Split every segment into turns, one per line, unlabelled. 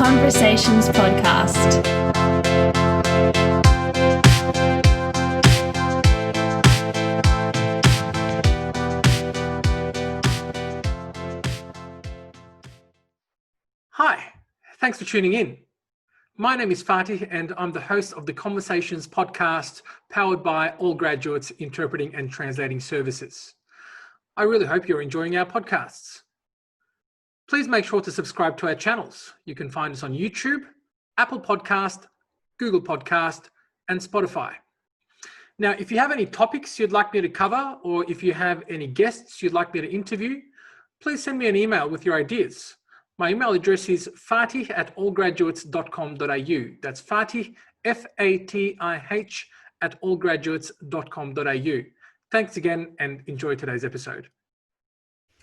Conversations podcast.
Hi, thanks for tuning in. My name is Fatih and I'm the host of the Conversations podcast powered by All Graduates Interpreting and Translating Services. I really hope you're enjoying our podcasts. Please make sure to subscribe to our channels. You can find us on YouTube, Apple Podcast, Google Podcast, and Spotify. Now, if you have any topics you'd like me to cover, or if you have any guests you'd like me to interview, please send me an email with your ideas. My email address is fatih@allgraduates.com.au. That's Fatih, F-A-T-I-H, @allgraduates.com.au. Thanks again and enjoy today's episode.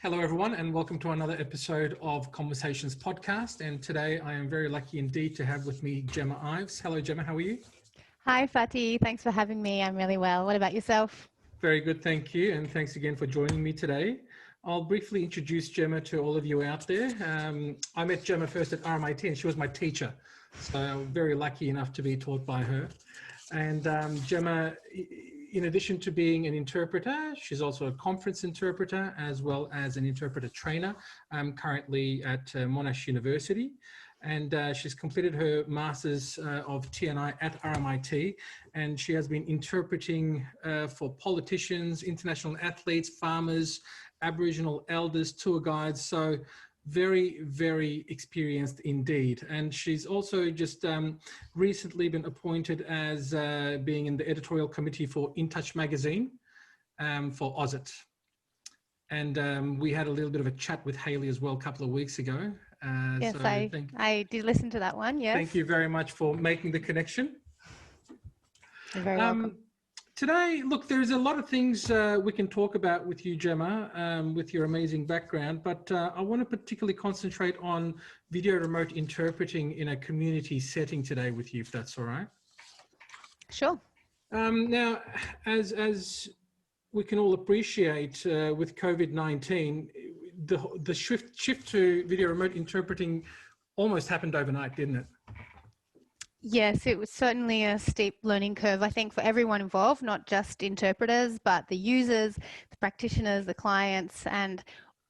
Hello, everyone, and welcome to another episode of Conversations podcast. And today I am very lucky indeed to have with me Jemma Ives. Hello, Jemma. How are you?
Hi, Fatih. Thanks for having me. I'm really well. What about yourself?
Very good. Thank you. And thanks again for joining me today. I'll briefly introduce Jemma to all of you out there. I met Jemma first at RMIT and she was my teacher. So I'm very lucky enough to be taught by her. And Jemma, in addition to being an interpreter, she's also a conference interpreter as well as an interpreter trainer. I'm currently at Monash University, and she's completed her Masters of T&I at RMIT, and she has been interpreting for politicians, international athletes, farmers, Aboriginal elders, tour guides. So very, very experienced indeed. And she's also just recently been appointed as being in the editorial committee for InTouch magazine for AUSIT. And we had a little bit of a chat with Hayley as well a couple of weeks ago.
Yes, so I did listen to that one, yes.
Thank you very much for making the connection.
You're very welcome.
Today, look, there's a lot of things we can talk about with you, Jemma, with your amazing background, but I want to particularly concentrate on video remote interpreting in a community setting today with you, if that's all right.
Sure.
Now, as we can all appreciate with COVID-19, the shift to video remote interpreting almost happened overnight, didn't it?
Yes, it was certainly a steep learning curve, I think, for everyone involved, not just interpreters, but the users, the practitioners, the clients, and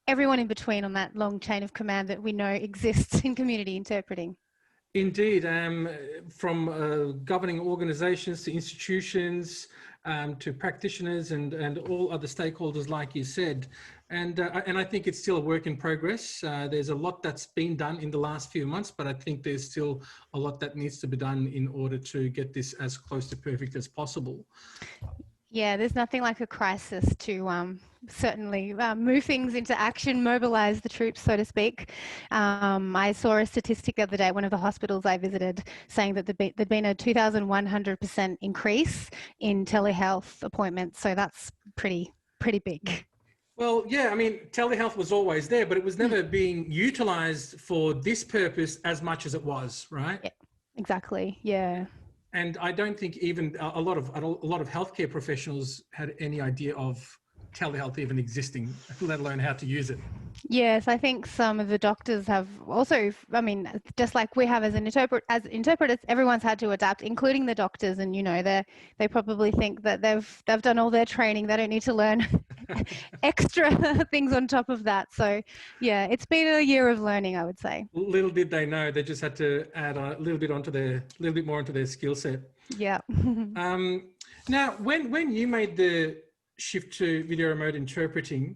everyone in between on that long chain of command that we know exists in community interpreting.
Indeed, from governing organizations to institutions, to practitioners and all other stakeholders, like you said. And I think it's still a work in progress. There's a lot that's been done in the last few months, but I think there's still a lot that needs to be done in order to get this as close to perfect as possible.
Yeah, there's nothing like a crisis to certainly move things into action, mobilize the troops, so to speak. I saw a statistic the other day, one of the hospitals I visited, saying that there'd been a 2,100% increase in telehealth appointments. So that's pretty big.
Well, yeah, I mean, telehealth was always there, but it was never being utilized for this purpose as much as it was, right?
Yeah, exactly, yeah.
And I don't think even a lot of healthcare professionals had any idea of telehealth even existing, let alone how to use it.
Yes, I think some of the doctors have also, I mean, just like we have as interpreters, everyone's had to adapt, including the doctors. And, you know, they probably think that they've done all their training. They don't need to learn extra things on top of that. So, yeah, it's been a year of learning, I would say.
Little did they know, they just had to add a little bit more onto their skill set.
Yeah.
Now, when you made the shift to video remote interpreting,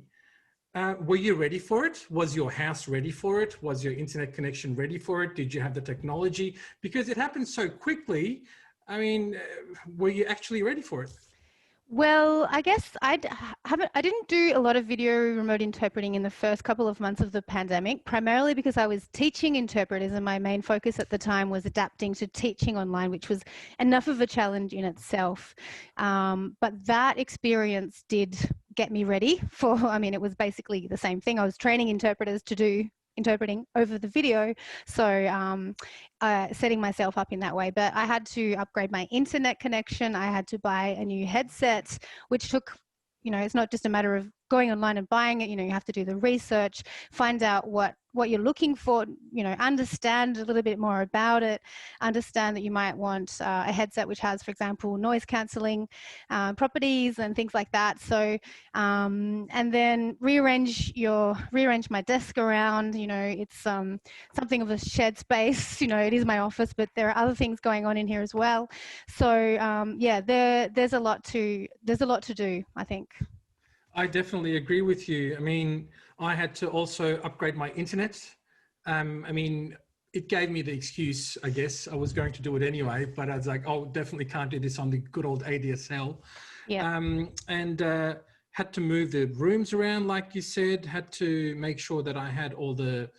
were you ready for it? Was your house ready for it? Was your internet connection ready for it? Did you have the technology? Because it happened so quickly. I mean, were you actually ready for it?
Well, I guess I didn't do a lot of video remote interpreting in the first couple of months of the pandemic, primarily because I was teaching interpreters and my main focus at the time was adapting to teaching online, which was enough of a challenge in itself. But that experience did get me ready for, I mean, it was basically the same thing. I was training interpreters to do interpreting over the video. So setting myself up in that way, but I had to upgrade my internet connection. I had to buy a new headset, which took, you know, it's not just a matter of going online and buying it, you have to do the research, find out what you're looking for, understand a little bit more about it, understand that you might want a headset which has, for example, noise cancelling properties and things like that. So, and then rearrange my desk around. It's something of a shared space. It is my office, but there are other things going on in here as well. So, yeah, there's a lot to do, I think.
I definitely agree with you. I mean, I had to also upgrade my internet. I mean, it gave me the excuse, I guess. I was going to do it anyway, but I was like, oh, definitely can't do this on the good old ADSL.
Yeah.
And had to move the rooms around, like you said, had to make sure that I had all the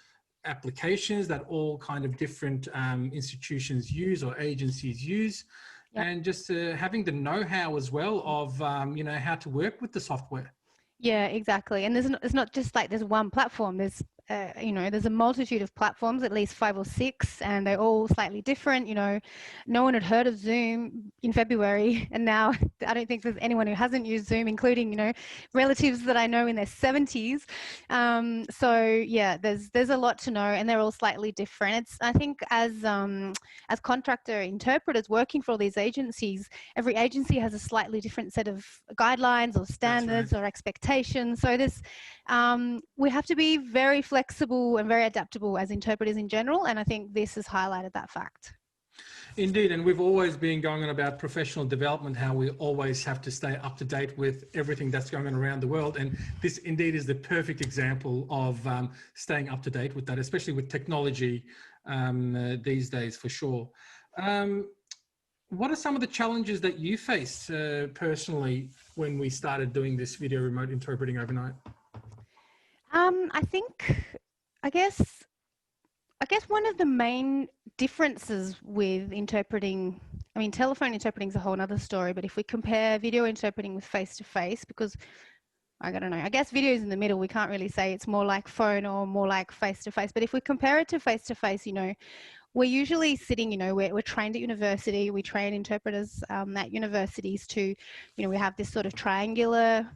applications that all kind of different institutions use or agencies use. Yep. And just having the know-how as well of, how to work with the software.
Yeah, exactly. And it's not just like there's one platform. There's there's a multitude of platforms, at least 5 or 6, and they're all slightly different. No one had heard of Zoom in February, and now I don't think there's anyone who hasn't used Zoom, including relatives that I know in their 70s. So yeah, there's a lot to know, and they're all slightly different. I think as contractor interpreters working for all these agencies, every agency has a slightly different set of guidelines or standards or expectations. So we have to be very flexible and very adaptable as interpreters in general, and I think this has highlighted that fact.
Indeed, and we've always been going on about professional development, how we always have to stay up to date with everything that's going on around the world, and this indeed is the perfect example of staying up to date with that, especially with technology these days, for sure. What are some of the challenges that you faced personally when we started doing this video remote interpreting overnight?
I guess one of the main differences with interpreting, telephone interpreting is a whole other story, but if we compare video interpreting with face-to-face, because I don't know, I guess video is in the middle, we can't really say it's more like phone or more like face-to-face, but if we compare it to face-to-face, we're usually sitting, we're trained at university, we train interpreters at universities to, we have this sort of triangular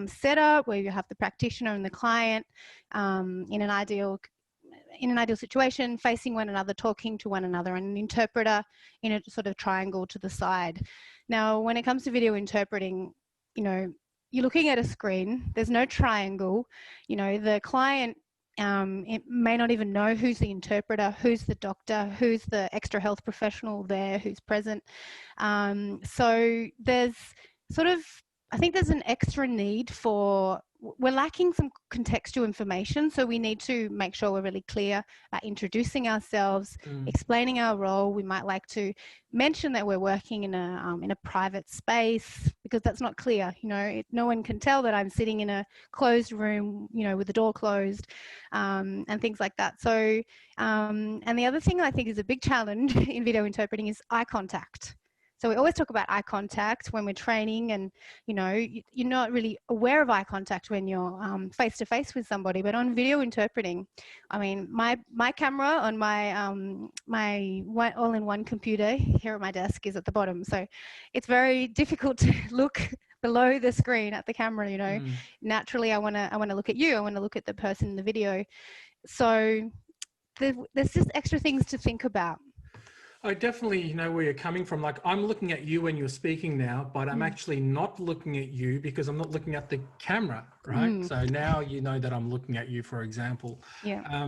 setup where you have the practitioner and the client in an ideal situation, facing one another, talking to one another, and an interpreter in a sort of triangle to the side. Now, when it comes to video interpreting, you're looking at a screen, there's no triangle, the client it may not even know who's the interpreter, who's the doctor, who's the extra health professional there, who's present. So there's I think there's an extra need we're lacking some contextual information, so we need to make sure we're really clear about introducing ourselves, explaining our role. We might like to mention that we're working in a private space, because that's not clear. No one can tell that I'm sitting in a closed room, with the door closed, and things like that. So, and the other thing I think is a big challenge in video interpreting is eye contact. So we always talk about eye contact when we're training, and you're not really aware of eye contact when you're face to face with somebody. But on video interpreting, my camera on my all-in-one computer here at my desk is at the bottom, so it's very difficult to look below the screen at the camera. Naturally, I want to look at you. I want to look at the person in the video. So there's just extra things to think about.
I definitely know where you're coming from. Like, I'm looking at you when you're speaking now, but I'm actually not looking at you because I'm not looking at the camera, right? So now you know that I'm looking at you, for example.
Yeah.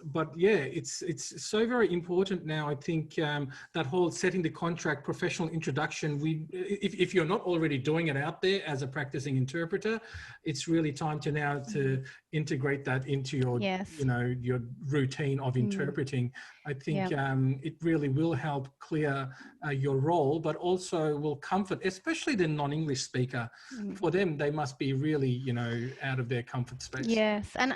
But yeah, it's so very important now. I think that whole setting the contract, professional introduction. If you're not already doing it out there as a practicing interpreter, it's really time to now to integrate that into your your routine of interpreting. I think it really will help clear your role, but also will comfort, especially the non-English speaker. For them, they must be really, out of their comfort space.
Yes, and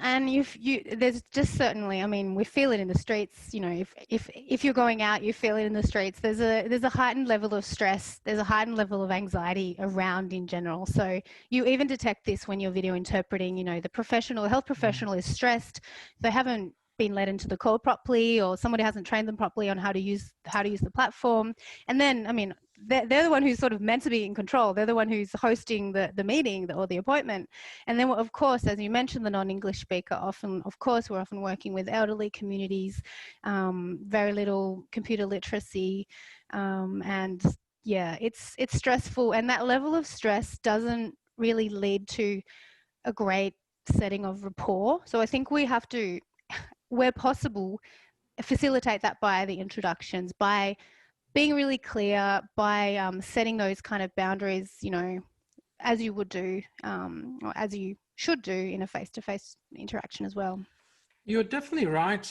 there's just certainly, we feel it in the streets. If you're going out, you feel it in the streets. There's a heightened level of stress. There's a heightened level of anxiety around in general. So you even detect this when you're video interpreting. The health professional is stressed. They haven't been led into the call properly, or somebody hasn't trained them properly on how to use the platform. And then, they're the one who's sort of meant to be in control. They're the one who's hosting the meeting or the appointment. And then, of course, as you mentioned, the non-English speaker often, of course, we're often working with elderly communities, very little computer literacy, and yeah, it's stressful. And that level of stress doesn't really lead to a great setting of rapport. So I think we have to, where possible, facilitate that by the introductions, by being really clear, by setting those kind of boundaries, you know, as you would do, or as you should do in a face-to-face interaction as well.
You're definitely right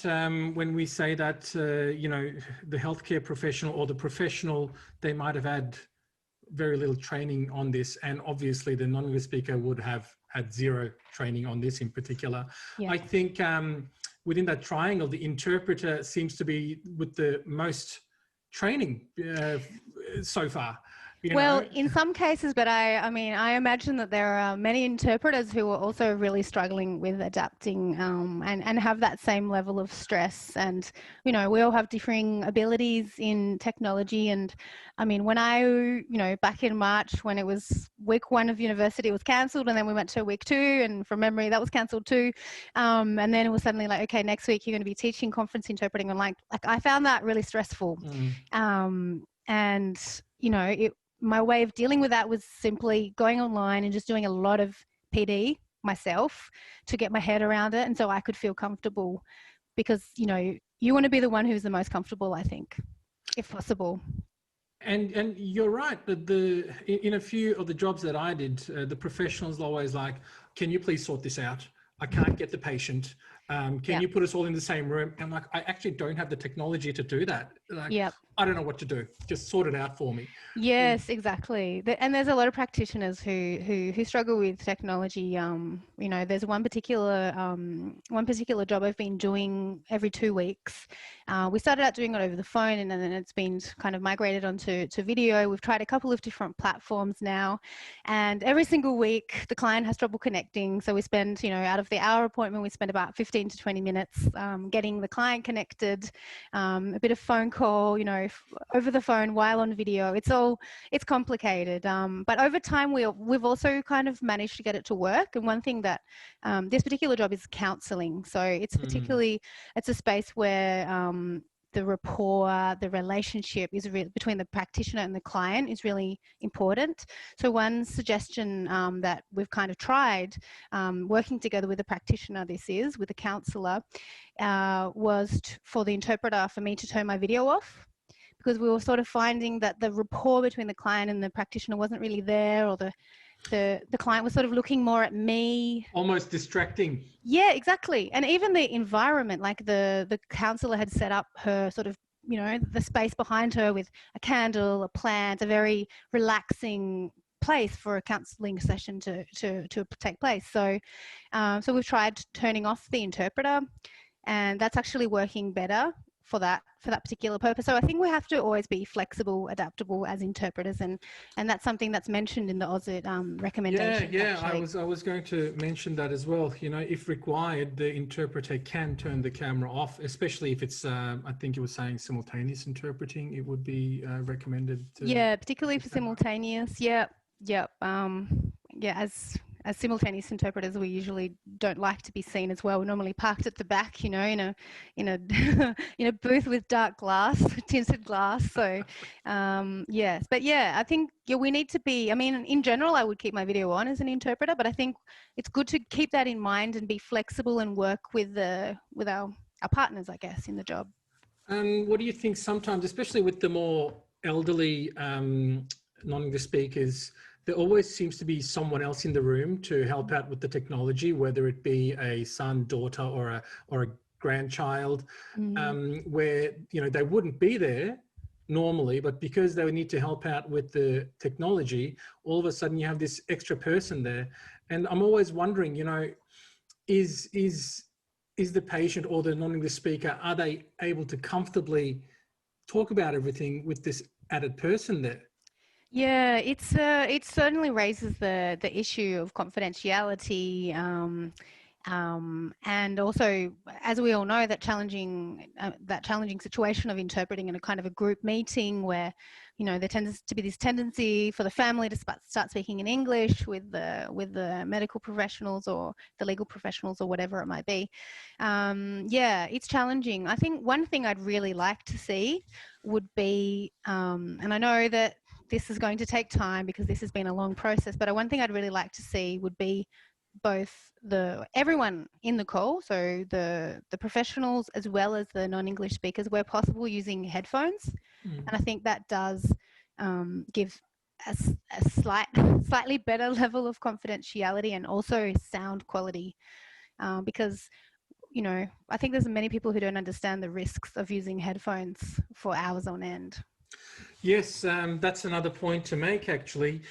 when we say that, you know, the healthcare professional or the professional, they might have had very little training on this, and obviously the non-English speaker would have had zero training on this in particular. Yeah. I think within that triangle, the interpreter seems to be with the most training so far.
Well, in some cases, but I mean, I imagine that there are many interpreters who are also really struggling with adapting and have that same level of stress. And, you know, we all have differing abilities in technology. And I mean, when you know, back in March, when it was week 1 of university, it was cancelled, and then we went to week 2, and from memory, that was cancelled too. And then it was suddenly like, okay, next week you're going to be teaching conference interpreting online. Like, I found that really stressful. And, you know, my way of dealing with that was simply going online and just doing a lot of PD myself to get my head around it, and so I could feel comfortable, because, you know, you want to be the one who's the most comfortable, I think, if possible.
And you're right that in a few of the jobs that I did, the professionals always like, can you please sort this out? I can't get the patient. Can you put us all in the same room? And like, I actually don't have the technology to do that. Like, I don't know what to do. Just sort it out for me.
Yes, exactly. And there's a lot of practitioners who struggle with technology. You know, there's one particular job I've been doing every 2 weeks. We started out doing it over the phone, and then it's been kind of migrated onto video. We've tried a couple of different platforms now, and every single week the client has trouble connecting. So we spend, you know, out of the hour appointment, we spend about 15 to 20 minutes getting the client connected, a bit of phone call, you know, over the phone while on video. It's complicated, but over time we've also kind of managed to get it to work. And one thing that this particular job is counselling, so it's it's a space where the rapport, the relationship is between the practitioner and the client is really important. So one suggestion that we've kind of tried, working together with the practitioner, with the counsellor, was for the interpreter, for me to turn my video off, because we were sort of finding that the rapport between the client and the practitioner wasn't really there, or the client was sort of looking more at me.
Almost distracting.
Yeah, exactly. And even the environment, like the counsellor had set up her sort of, you know, the space behind her with a candle, a plant, a very relaxing place for a counselling session to take place. So we've tried turning off the interpreter, and that's actually working better for that particular purpose. So I think we have to always be flexible, adaptable as interpreters, and that's something that's mentioned in the AUSIT recommendations.
Yeah. I was going to mention that as well. You know, if required, the interpreter can turn the camera off, especially if it's I think you were saying simultaneous interpreting. It would be recommended.
Particularly for simultaneous. As simultaneous interpreters, we usually don't like to be seen as well. We're normally parked at the back, you know, in a in a booth with dark glass, tinted glass. So, yes, but yeah, I think we need to be. I mean, in general, I would keep my video on as an interpreter, but I think it's good to keep that in mind and be flexible and work with our partners, I guess, in the job.
What do you think? Sometimes, especially with the more elderly non-English speakers, there always seems to be someone else in the room to help out with the technology, whether it be a son, daughter, or a grandchild, where, you know, they wouldn't be there normally, but because they would need to help out with the technology, all of a sudden you have this extra person there. And I'm always wondering, you know, is the patient or the non-English speaker, are they able to comfortably talk about everything with this added person there?
Yeah, it certainly raises the issue of confidentiality, and also, as we all know, that challenging situation of interpreting in a kind of a group meeting where you know, there tends to be this tendency for the family to start speaking in English with the medical professionals or the legal professionals or whatever it might be. Yeah, it's challenging. I think one thing I'd really like to see would be, and I know that this is going to take time because this has been a long process, but one thing I'd really like to see would be both everyone in the call, so the professionals as well as the non-English speakers, where possible, using headphones. And I think that does give a slightly better level of confidentiality and also sound quality, because, you know, I think there's many people who don't understand the risks of using headphones for hours on end.
Yes, that's another point to make, actually.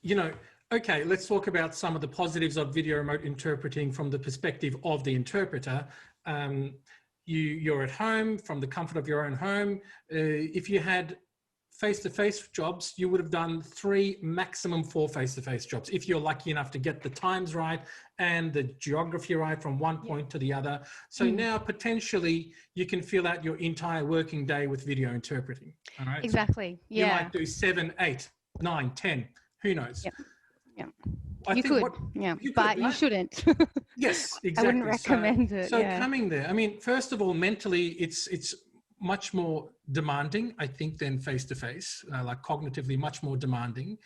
You know, okay, let's talk about some of the positives of video remote interpreting from the perspective of the interpreter. You're at home, from the comfort of your own home. If you had face-to-face jobs, you would have done 3, maximum 4 face-to-face jobs, if you're lucky enough to get the times right and the geography right from one point to the other. So now potentially you can fill out your entire working day with video interpreting. All right.
Exactly.
So you might do 7, 8, 9, 10. Who knows?
Yeah. Yeah.
You could,
but you shouldn't.
Yes, exactly.
I wouldn't recommend it.
So coming there, I mean, first of all, mentally, it's much more demanding, I think, than face-to-face, like cognitively much more demanding.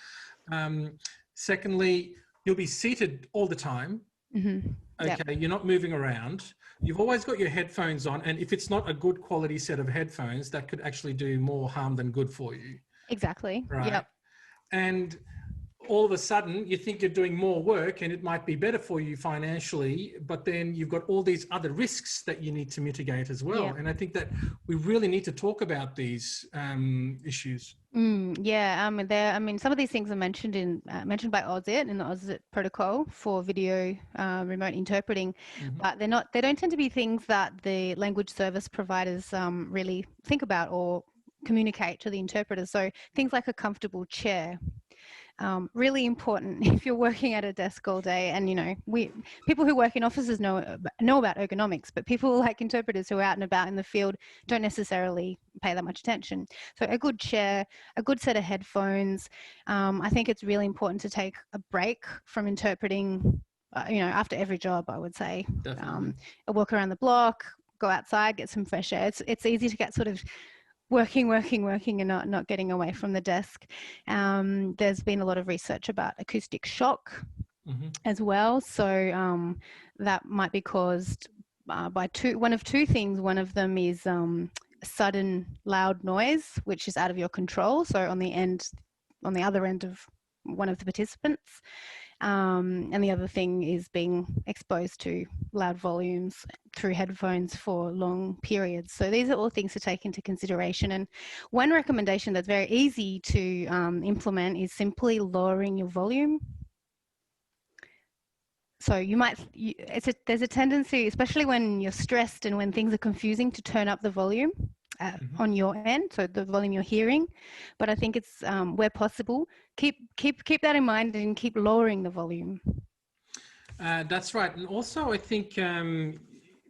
Secondly, you'll be seated all the time. Okay, you're not moving around. You've always got your headphones on, and if it's not a good quality set of headphones, that could actually do more harm than good for you.
Exactly.
Right.
Yep.
And all of a sudden you think you're doing more work and it might be better for you financially, but then you've got all these other risks that you need to mitigate as well.
Yeah.
And I think that we really need to talk about these issues.
Yeah, I mean, some of these things are mentioned by AUSIT in the AUSIT protocol for video remote interpreting, but they don't tend to be things that the language service providers really think about or communicate to the interpreters. So things like a comfortable chair. Really important if you're working at a desk all day. And, you know, people who work in offices know about ergonomics, but people like interpreters who are out and about in the field don't necessarily pay that much attention. So a good chair, a good set of headphones. I think it's really important to take a break from interpreting, you know, after every job, I would say. A walk around the block, go outside, get some fresh air. It's easy to get sort of working and not getting away from the desk. There's been a lot of research about acoustic shock as well. So that might be caused by one of two things. One of them is sudden loud noise, which is out of your control. So on the other end of one of the participants. And the other thing is being exposed to loud volumes through headphones for long periods. So these are all things to take into consideration. And one recommendation that's very easy to implement is simply lowering your volume. So there's a tendency, especially when you're stressed and when things are confusing, to turn up the volume on your end, so the volume you're hearing. But I think it's where possible, keep that in mind and keep lowering the volume.
That's right. And also I think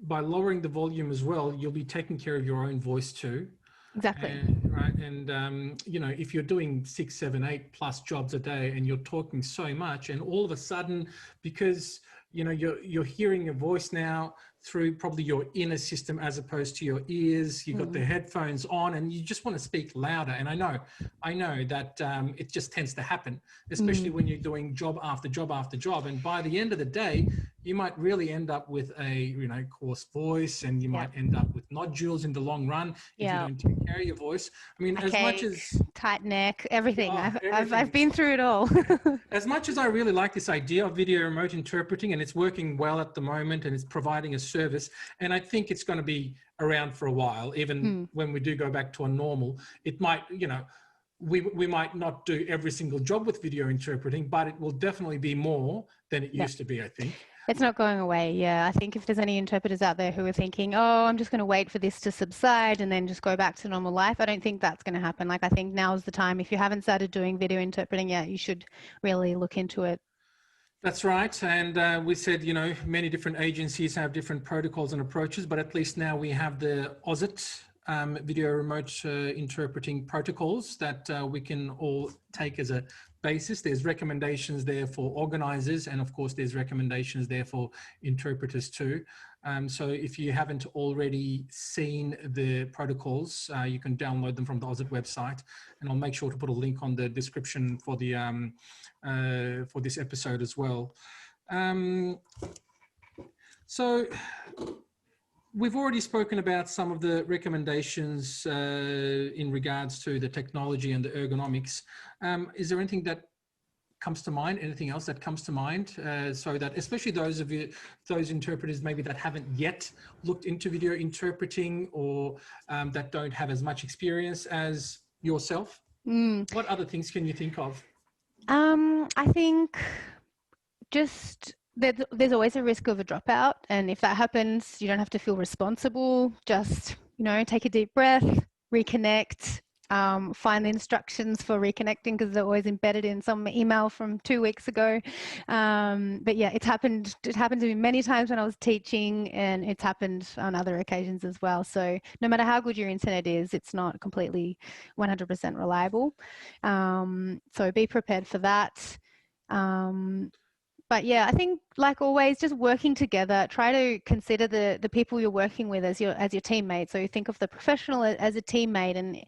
by lowering the volume as well, you'll be taking care of your own voice too.
Exactly.
Right. And, you know, if you're doing 6, 7, 8 plus jobs a day and you're talking so much, and all of a sudden, because, you know, you're hearing your voice now through probably your inner system as opposed to your ears, you've got the headphones on and you just want to speak louder. And I know that it just tends to happen, especially when you're doing job after job after job. And by the end of the day, you might really end up with a, you know, coarse voice, and you might end up with nodules in the long run if you don't take care of your voice. I mean, as much as
tight neck, everything.
Everything.
I've been through it all.
As much as I really like this idea of video remote interpreting, and it's working well at the moment, and it's providing a service, and I think it's going to be around for a while, even when we do go back to a normal. It might, you know, we might not do every single job with video interpreting, but it will definitely be more than it used to be, I think.
It's not going away. Yeah, I think if there's any interpreters out there who are thinking, oh, I'm just going to wait for this to subside and then just go back to normal life, I don't think that's going to happen. Like, I think now's the time. If you haven't started doing video interpreting yet, you should really look into it.
That's right. And we said, you know, many different agencies have different protocols and approaches, but at least now we have the AUSIT video remote interpreting protocols that we can all take as a basis. There's recommendations there for organizers, and of course there's recommendations there for interpreters too. So if you haven't already seen the protocols, you can download them from the AUSIT website, and I'll make sure to put a link on the description for the for this episode as well. So we've already spoken about some of the recommendations in regards to the technology and the ergonomics. Is there anything that comes to mind, anything else that comes to mind, so that especially those interpreters maybe that haven't yet looked into video interpreting, or that don't have as much experience as yourself? What other things can you think of?
I think just there's always a risk of a dropout, and if that happens, you don't have to feel responsible. Just, you know, take a deep breath, reconnect, find the instructions for reconnecting, because they're always embedded in some email from 2 weeks ago. But yeah, it happened to me many times when I was teaching, and it's happened on other occasions as well. So no matter how good your internet is, it's not completely 100% reliable. So be prepared for that. But yeah, I think, like always, just working together. Try to consider the people you're working with as your teammates. So you think of the professional as a teammate, and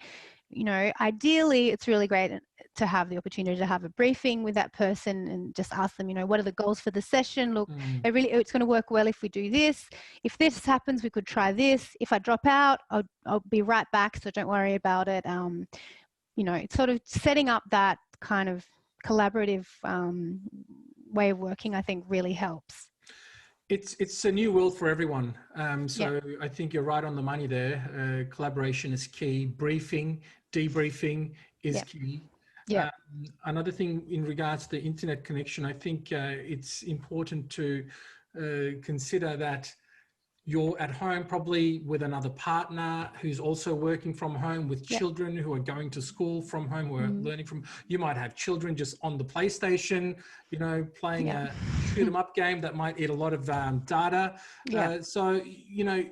you know, ideally, it's really great to have the opportunity to have a briefing with that person and just ask them, you know, what are the goals for the session? Look, it's going to work well if we do this. If this happens, we could try this. If I drop out, I'll be right back, so don't worry about it. You know, it's sort of setting up that kind of collaborative way of working, I think, really helps.
It's a new world for everyone. So I think you're right on the money there. Collaboration is key. Briefing, debriefing is key. Yeah. Another thing in regards to the internet connection, I think it's important to consider that you're at home probably with another partner who's also working from home, with children who are going to school from home, who are learning from, you might have children just on the PlayStation, you know, playing a shoot 'em up game that might eat a lot of data. So, you know,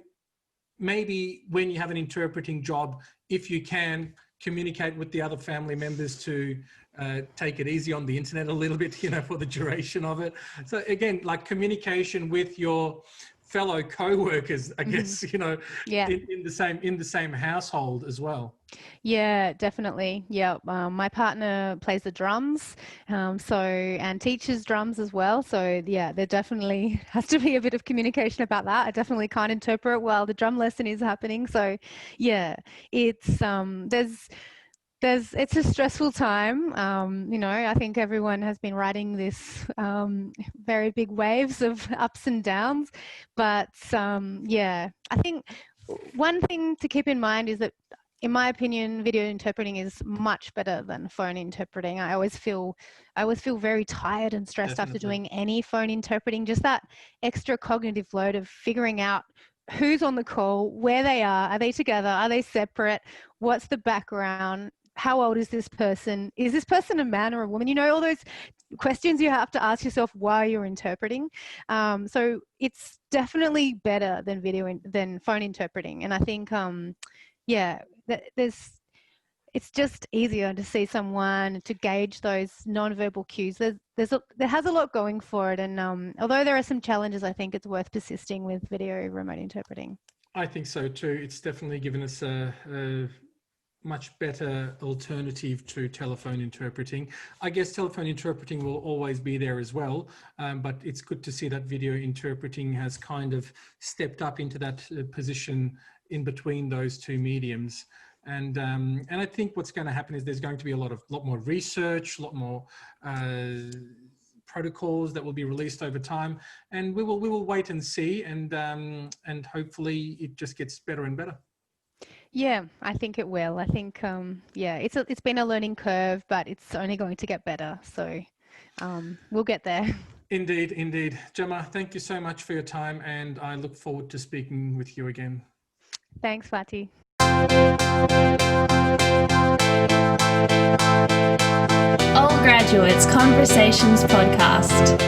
maybe when you have an interpreting job, if you can communicate with the other family members to take it easy on the internet a little bit, you know, for the duration of it. So again, like communication with your fellow co-workers, I guess, you know, in the same household as well.
Yeah, definitely. Yeah, my partner plays the drums, and teaches drums as well. So yeah, there definitely has to be a bit of communication about that. I definitely can't interpret while the drum lesson is happening. So yeah, it's it's a stressful time. You know, I think everyone has been riding this very big waves of ups and downs, but yeah, I think one thing to keep in mind is that, in my opinion, video interpreting is much better than phone interpreting. I always feel very tired and stressed after doing any phone interpreting. Just that extra cognitive load of figuring out who's on the call, where they are they together, are they separate, what's the background, how old is this person a man or a woman? You know, all those questions you have to ask yourself while you're interpreting. So it's definitely better than phone interpreting. And I think, it's just easier to see someone, to gauge those non-verbal cues. There has a lot going for it. And although there are some challenges, I think it's worth persisting with video remote interpreting.
I think so too. It's definitely given us a much better alternative to telephone interpreting. I guess telephone interpreting will always be there as well, but it's good to see that video interpreting has kind of stepped up into that position in between those two mediums. And I think what's going to happen is there's going to be a lot more research, a lot more protocols that will be released over time, and we will wait and see, and hopefully it just gets better and better.
Yeah, I think it will. I think, it's been a learning curve, but it's only going to get better. So we'll get there.
Indeed, indeed. Jemma, thank you so much for your time, and I look forward to speaking with you again.
Thanks, Fatih.
All Graduates Conversations Podcast.